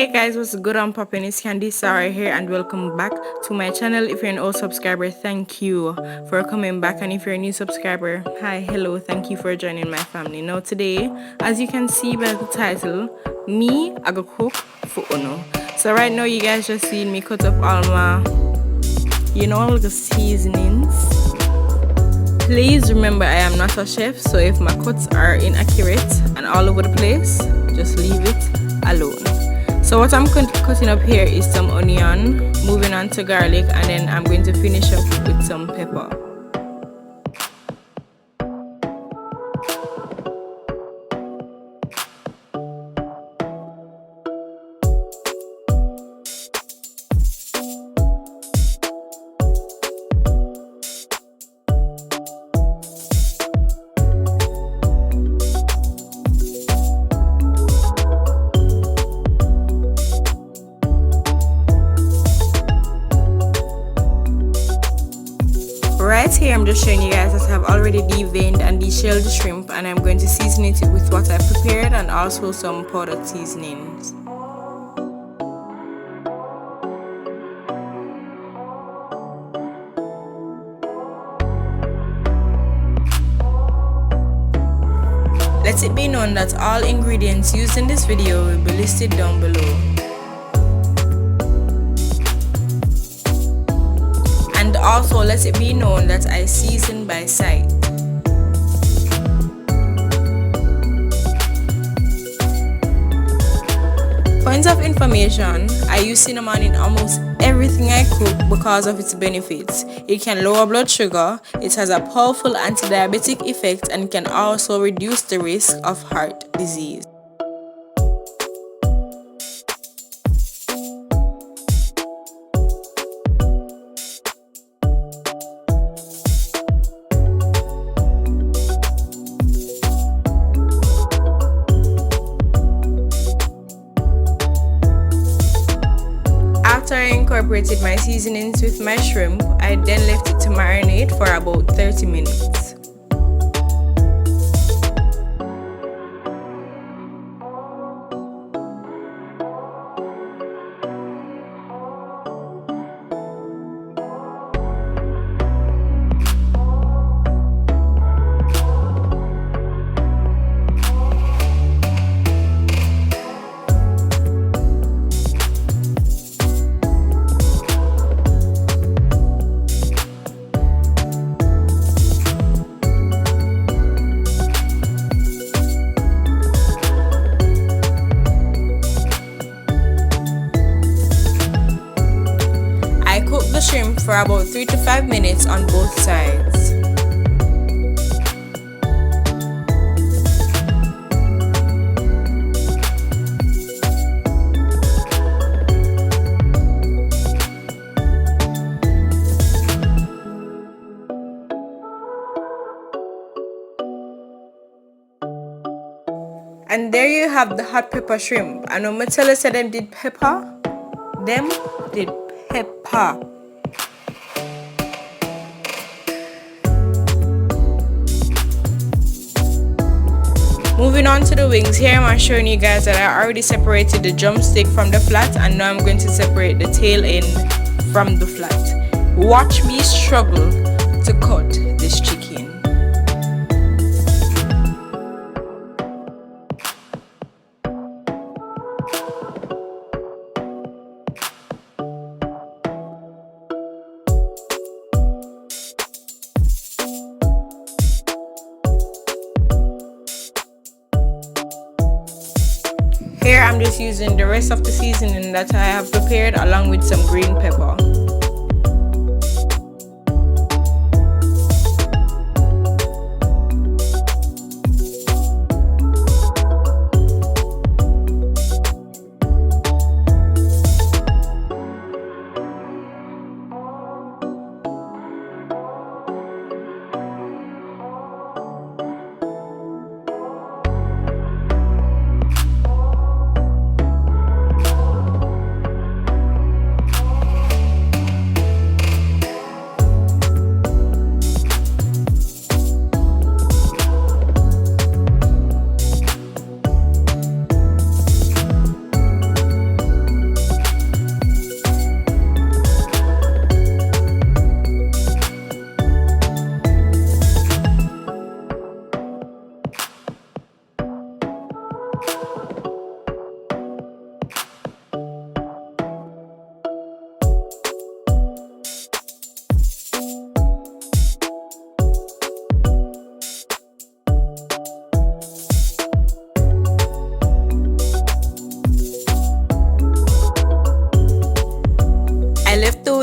Hey guys, what's good? I'm popping. It's Kandice, Sara here, and welcome back to my channel. If you're an old subscriber, thank you for coming back, and if you're a new subscriber, hi, hello, thank you for joining my family. Now today, as you can see by the title, I go cook for Uno. So right now, you guys just seen me cut up all my, all the seasonings. Please remember, I am not a chef, so if my cuts are inaccurate and all over the place, just leave it alone. So what I'm cutting up here is some onion, moving on to garlic, and then I'm going to finish up with some pepper. Right here, I'm just showing you guys that I've already deveined and deshelled the shrimp, and I'm going to season it with what I prepared and also some powdered seasonings. Let it be known that all ingredients used in this video will be listed down below. And also let it be known that I season by sight. Points of information: I use cinnamon in almost everything I cook because of its benefits. It can lower blood sugar, it has a powerful anti-diabetic effect, and can also reduce the risk of heart disease. After I incorporated my seasonings with my shrimp, I then left it to marinate for about 30 minutes. The shrimp for about 3 to 5 minutes on both sides. And there you have the hot pepper shrimp. And when Matella said them did pepper. Moving on to the wings, here I'm showing you guys that I already separated the drumstick from the flat, and now I'm going to separate the tail end from the flat. Watch me struggle to cut this chicken. Here I'm just using the rest of the seasoning that I have prepared along with some green pepper.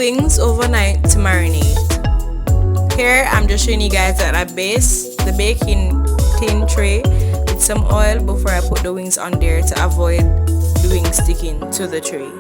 wings overnight to marinate. Here I'm just showing you guys that I base the baking tin tray with some oil before I put the wings on there to avoid the wings sticking to the tray.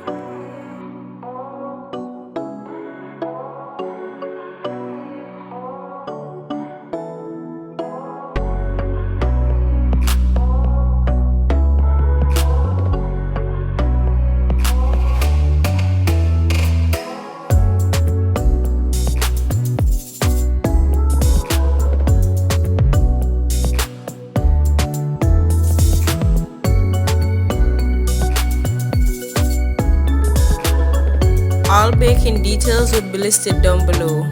All baking details would be listed down below.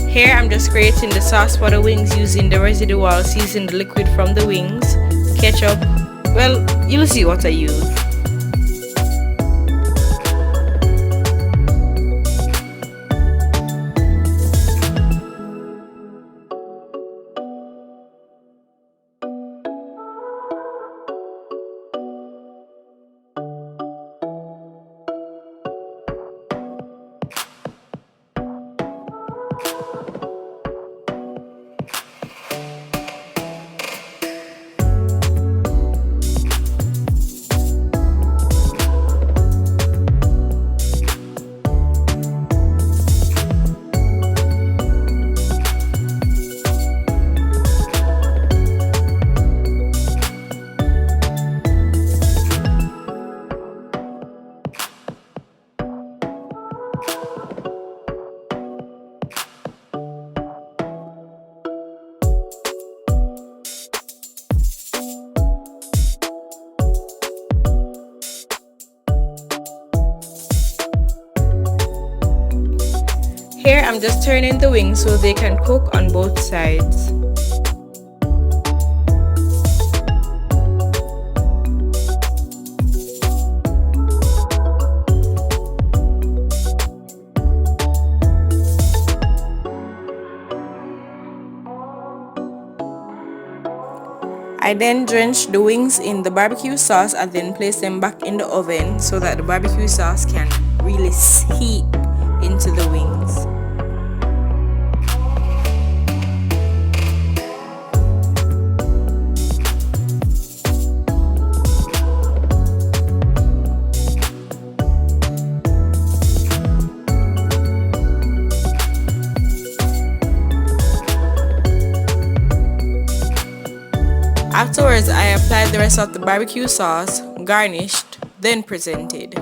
Here I'm just creating the sauce for the wings using the residual seasoned liquid from the wings, ketchup, well, you'll see what I use. Here I'm just turning the wings so they can cook on both sides. I then drench the wings in the barbecue sauce and then place them back in the oven so that the barbecue sauce can really seep into the wings. Afterwards, I applied the rest of the barbecue sauce, garnished, then presented.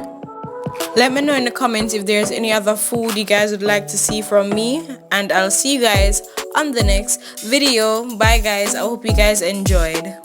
Let me know in the comments if there's any other food you guys would like to see from me, and I'll see you guys on the next video. Bye guys, I hope you guys enjoyed.